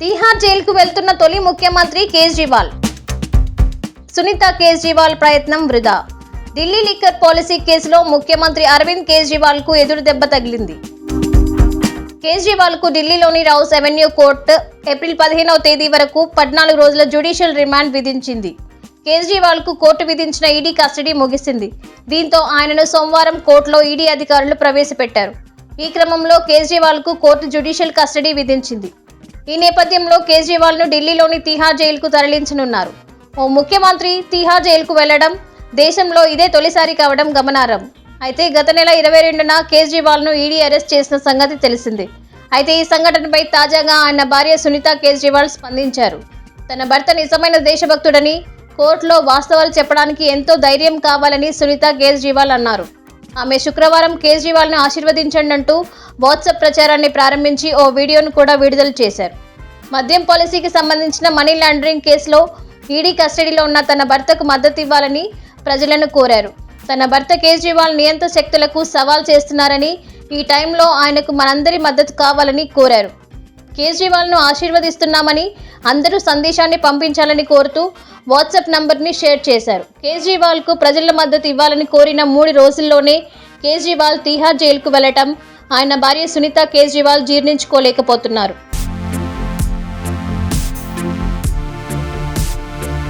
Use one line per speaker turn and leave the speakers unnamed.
తిహార్ జైలుకు వెళ్తున్న తొలి ముఖ్యమంత్రి కేజ్రీవాల్. సునీత కేజ్రీవాల్ ప్రయత్నం వృధా. ఢిల్లీ లిక్కర్ పాలసీ కేసులో ముఖ్యమంత్రి అరవింద్ కేజ్రీవాల్ కు ఎదురు దెబ్బ తగిలింది. కేజ్రీవాల్ కు ఢిల్లీలోని రౌస్ అవెన్యూ కోర్టు ఏప్రిల్ 15వ తేదీ వరకు 14 రోజుల జ్యుడిషియల్ రిమాండ్ విధించింది. కేజ్రీవాల్ కు కోర్టు విధించిన ఈడీ కస్టడీ ముగిసింది. దీంతో ఆయనను సోమవారం కోర్టులో ఈడీ అధికారులు ప్రవేశపెట్టారు. ఈ క్రమంలో కేజ్రీవాల్ కు కోర్టు జ్యుడిషియల్ కస్టడీ విధించింది. ఈ నేపథ్యంలో కేజ్రీవాల్ ను ఢిల్లీలోని తిహార్ జైలుకు తరలించనున్నారు. ఓ ముఖ్యమంత్రి తిహార్ జైలుకు వెళ్లడం దేశంలో ఇదే తొలిసారి కావడం గమనార్హం. అయితే గత నెల 22న కేజ్రీవాల్ ను ఈడీ అరెస్ట్ చేసిన సంగతి తెలిసిందే. అయితే ఈ సంఘటనపై తాజాగా ఆయన భార్య సునీత కేజ్రీవాల్ స్పందించారు. తన భర్త నిజమైన దేశభక్తుడని, కోర్టులో వాస్తవాలు చెప్పడానికి ఎంతో ధైర్యం కావాలని సునీత కేజ్రీవాల్ అన్నారు. ఆమె శుక్రవారం కేజ్రీవాల్ ను ఆశీర్వదించండి అంటూ వాట్సాప్ ప్రచారాన్ని ప్రారంభించి ఓ వీడియోను కూడా విడుదల చేశారు. మద్యం పాలసీకి సంబంధించిన మనీ లాండరింగ్ కేసులో ఈడీ కస్టడీలో ఉన్న తన భర్తకు మద్దతు ఇవ్వాలని ప్రజలను కోరారు. తన భర్త కేజ్రీవాల్ నియంత్రణ శక్తులకు సవాల్ చేస్తున్నారని, ఈ టైంలో ఆయనకు మనందరి మద్దతు కావాలని కోరారు. కేజ్రీవాల్ ను ఆశీర్వదిస్తున్నామని అందరూ సందేశాన్ని పంపించాలని కోరుతూ వాట్సాప్ నంబర్ని షేర్ చేశారు. కేజ్రీవాల్ కు ప్రజల మద్దతు ఇవ్వాలని కోరిన 3 రోజుల్లోనే కేజ్రీవాల్ తిహార్ జైలుకు వెళ్లటం ఆయన భార్య సునీత కేజ్రీవాల్ జీర్ణించుకోలేకపోతున్నారు.